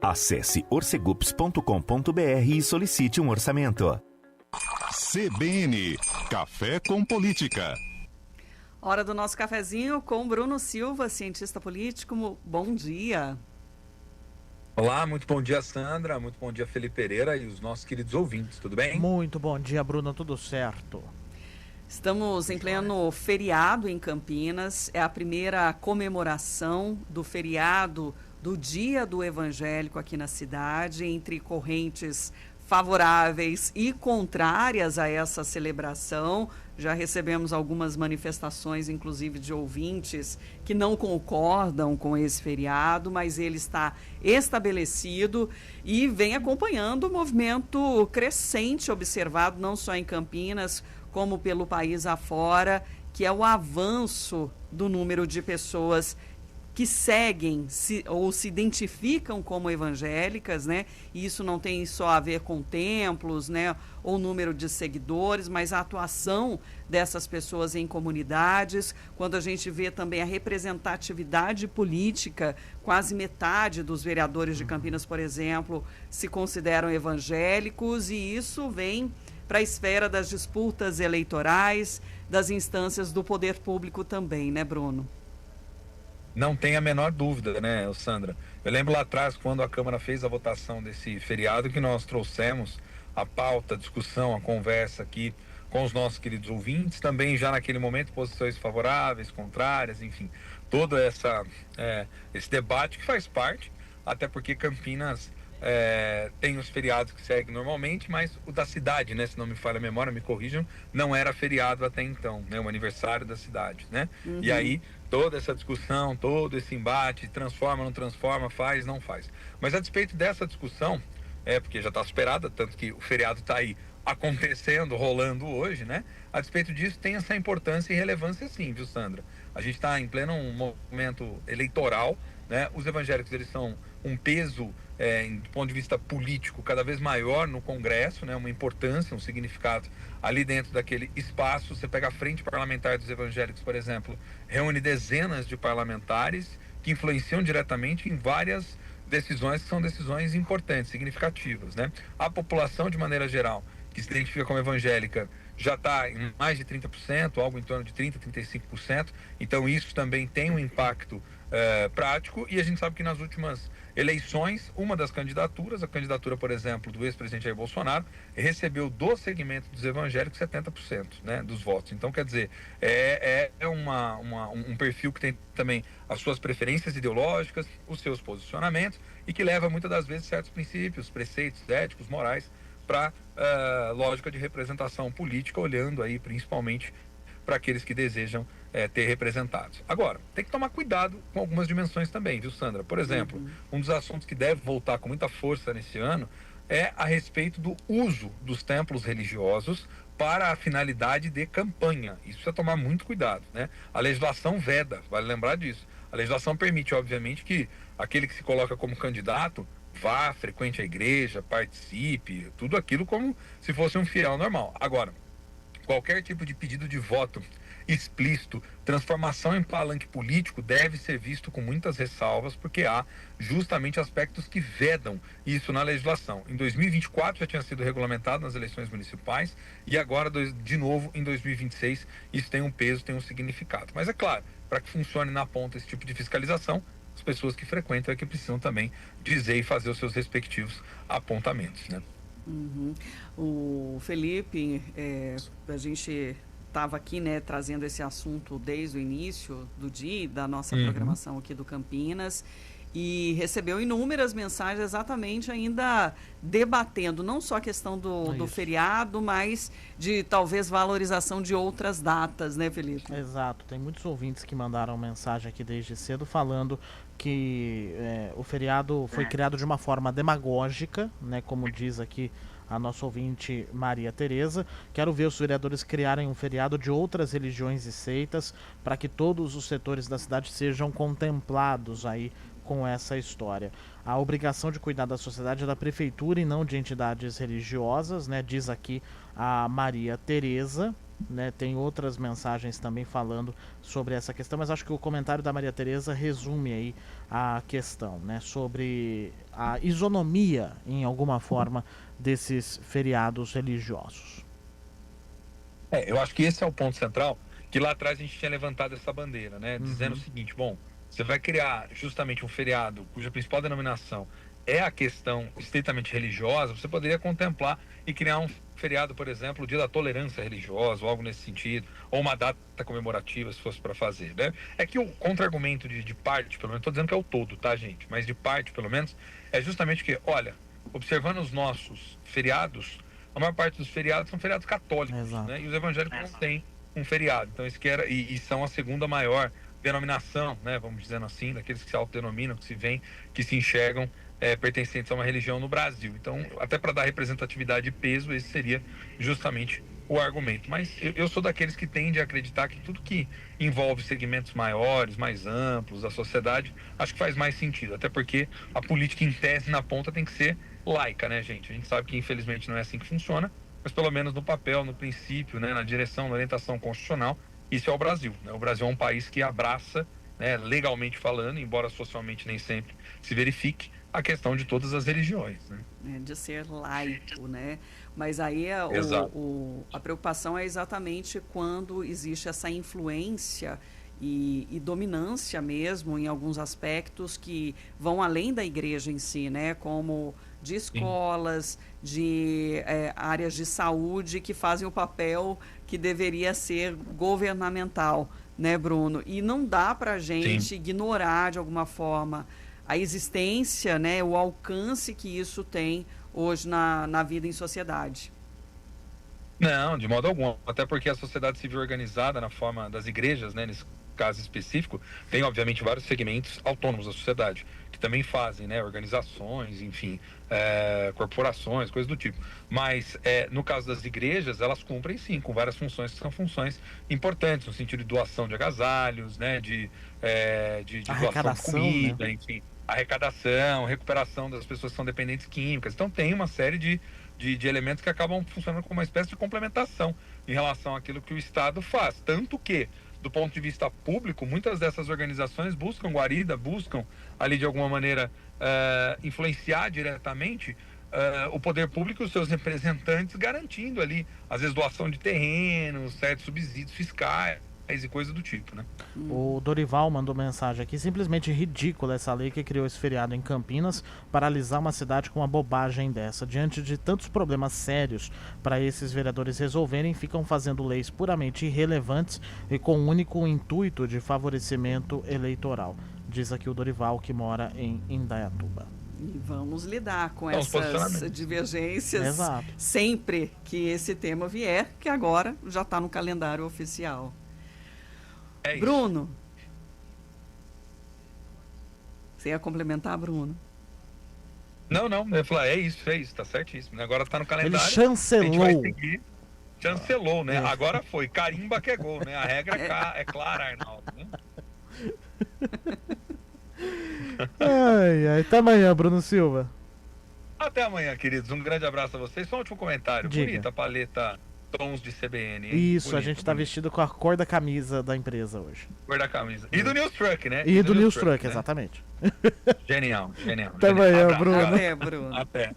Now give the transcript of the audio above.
Acesse orcegups.com.br e solicite um orçamento. CBN, Café com Política. Hora do nosso cafezinho com Bruno Silva, cientista político. Bom dia. Olá, muito bom dia, Sandra, muito bom dia, Felipe Pereira e os nossos queridos ouvintes, tudo bem? Muito bom dia, Bruno, tudo certo. Estamos em pleno feriado em Campinas, é a primeira comemoração do feriado do Dia do Evangélico aqui na cidade, entre correntes favoráveis e contrárias a essa celebração. Já recebemos algumas manifestações, inclusive de ouvintes, que não concordam com esse feriado, mas ele está estabelecido e vem acompanhando o movimento crescente observado não só em Campinas, como pelo país afora, que é o avanço do número de pessoas que seguem ou se identificam como evangélicas, né? E isso não tem só a ver com templos, né? Ou número de seguidores, mas a atuação dessas pessoas em comunidades. Quando a gente vê também a representatividade política, quase metade dos vereadores de Campinas, por exemplo, se consideram evangélicos, e isso vem para a esfera das disputas eleitorais, das instâncias do poder público também, né, Bruno? Não tem a menor dúvida, né, Sandra? Eu lembro lá atrás, quando a Câmara fez a votação desse feriado, que nós trouxemos a pauta, a discussão, a conversa aqui com os nossos queridos ouvintes, também já naquele momento posições favoráveis, contrárias, enfim, todo esse debate que faz parte, até porque Campinas tem os feriados que seguem normalmente, mas o da cidade, né, se não me falha a memória, me corrijam, não era feriado até então, né, o aniversário da cidade, né? Uhum. E aí toda essa discussão, todo esse embate, transforma, não transforma, faz, não faz. Mas a despeito dessa discussão, porque já está superada, tanto que o feriado está aí acontecendo, rolando hoje, né? A despeito disso, tem essa importância e relevância sim, viu, Sandra? A gente está em pleno momento eleitoral, né? Os evangélicos, eles são um peso, do ponto de vista político, cada vez maior no Congresso, né? Uma importância, um significado ali dentro daquele espaço. Você pega a frente parlamentar dos evangélicos, por exemplo, reúne dezenas de parlamentares que influenciam diretamente em várias decisões que são decisões importantes, significativas, né? A população, de maneira geral, que se identifica como evangélica, já está em mais de 30%, algo em torno de 30%, 35%. Então isso também tem um impacto prático, e a gente sabe que nas últimas eleições, uma das candidaturas, a candidatura, por exemplo, do ex-presidente Jair Bolsonaro, recebeu do segmento dos evangélicos 70%, né, dos votos. Então, quer dizer, um perfil que tem também as suas preferências ideológicas, os seus posicionamentos, e que leva muitas das vezes certos princípios, preceitos éticos, morais, para lógica de representação política, olhando aí principalmente para aqueles que desejam ter representados. Agora, tem que tomar cuidado com algumas dimensões também, viu, Sandra? Por exemplo, um dos assuntos que deve voltar com muita força nesse ano é a respeito do uso dos templos religiosos para a finalidade de campanha. Isso precisa tomar muito cuidado, né? A legislação veda, vale lembrar disso. A legislação permite, obviamente, que aquele que se coloca como candidato vá, frequente a igreja, participe, tudo aquilo como se fosse um fiel normal. Agora, qualquer tipo de pedido de voto explícito, transformação em palanque político, deve ser visto com muitas ressalvas, porque há justamente aspectos que vedam isso na legislação. Em 2024 já tinha sido regulamentado nas eleições municipais, e agora, de novo, em 2026, isso tem um peso, tem um significado. Mas é claro, para que funcione na ponta esse tipo de fiscalização, as pessoas que frequentam é que precisam também dizer e fazer os seus respectivos apontamentos, né? Uhum. O Felipe, a gente estava aqui, né, trazendo esse assunto desde o início do dia, da nossa programação aqui do Campinas, e recebeu inúmeras mensagens exatamente ainda debatendo não só a questão do feriado, mas de talvez valorização de outras datas, né, Felipe? Exato, tem muitos ouvintes que mandaram mensagem aqui desde cedo falando que o feriado foi criado de uma forma demagógica, né, como diz aqui a nossa ouvinte Maria Tereza. Quero ver os vereadores criarem um feriado de outras religiões e seitas para que todos os setores da cidade sejam contemplados aí com essa história. A obrigação de cuidar da sociedade é da prefeitura e não de entidades religiosas, né? Diz aqui a Maria Tereza. né? Tem outras mensagens também falando sobre essa questão, mas acho que o comentário da Maria Tereza resume aí a questão, né? Sobre a isonomia, em alguma forma, desses feriados religiosos. Eu acho que esse é o ponto central, que lá atrás a gente tinha levantado essa bandeira, né? Dizendo o seguinte, bom, você vai criar justamente um feriado cuja principal denominação é a questão estritamente religiosa, você poderia contemplar e criar um feriado, por exemplo, o Dia da Tolerância Religiosa, ou algo nesse sentido, ou uma data comemorativa, se fosse para fazer, né? É que o contra-argumento de parte, pelo menos, estou dizendo que é o todo, tá, gente? Mas de parte, pelo menos, é justamente que, olha, observando os nossos feriados, a maior parte dos feriados são feriados católicos, né? E os evangélicos não têm um feriado. Então, isso que era, e são a segunda maior denominação, né? Vamos dizendo assim, daqueles que se autodenominam, que se veem, que se enxergam pertencentes a uma religião no Brasil. Então, até para dar representatividade e peso, esse seria justamente o argumento. Mas eu sou daqueles que tendem a acreditar que tudo que envolve segmentos maiores, mais amplos da sociedade, acho que faz mais sentido. Até porque a política, em tese, na ponta, tem que ser laica, né, gente? A gente sabe que, infelizmente, não é assim que funciona, mas pelo menos no papel, no princípio, né, na direção, na orientação constitucional, isso é o Brasil, né? O Brasil é um país que abraça, né, legalmente falando, embora socialmente nem sempre se verifique, a questão de todas as religiões, né? De ser laico, né? Mas aí a preocupação é exatamente quando existe essa influência e dominância mesmo em alguns aspectos que vão além da igreja em si, né? Como de escolas, de áreas de saúde que fazem o papel que deveria ser governamental, né, Bruno? E não dá para a gente ignorar de alguma forma a existência, né, o alcance que isso tem hoje na vida em sociedade. Não, de modo algum. Até porque a sociedade civil organizada na forma das igrejas, né, nesse caso específico, tem obviamente vários segmentos autônomos da sociedade, que também fazem, né, organizações, enfim, corporações, coisas do tipo. Mas no caso das igrejas, elas cumprem sim, com várias funções que são funções importantes, no sentido de doação de agasalhos, né, de doação de comida, né? Enfim, arrecadação, recuperação das pessoas que são dependentes químicas. Então tem uma série de elementos que acabam funcionando como uma espécie de complementação em relação àquilo que o Estado faz. Tanto que, do ponto de vista público, muitas dessas organizações buscam guarida, buscam ali de alguma maneira influenciar diretamente o poder público e os seus representantes, garantindo ali, às vezes, doação de terrenos, certos subsídios fiscais e coisa do tipo, né? O Dorival mandou mensagem aqui: simplesmente ridícula essa lei que criou esse feriado em Campinas, paralisar uma cidade com uma bobagem dessa. Diante de tantos problemas sérios para esses vereadores resolverem, ficam fazendo leis puramente irrelevantes e com o único intuito de favorecimento eleitoral. Diz aqui o Dorival, que mora em Indaiatuba. E vamos lidar com essas divergências sempre que esse tema vier, que agora já está no calendário oficial. Bruno, você ia complementar, Bruno? Não, eu ia falar, é isso, tá certíssimo. Agora tá no calendário. Ele chancelou. A gente vai seguir. Chancelou, né? Agora foi, carimba que é gol, né? A regra é clara, Arnaldo, né? Até amanhã, Bruno Silva. Até amanhã, queridos. Um grande abraço a vocês. Só um último comentário. Diga. Bonita a paleta tons de CBN, hein? Isso, bonito, a gente tá vestido com a cor da camisa da empresa hoje. Cor da camisa. E do News Truck, né? E do News Truck, né? Exatamente. Genial. Até amanhã, Bruno. Até, Bruno. Até.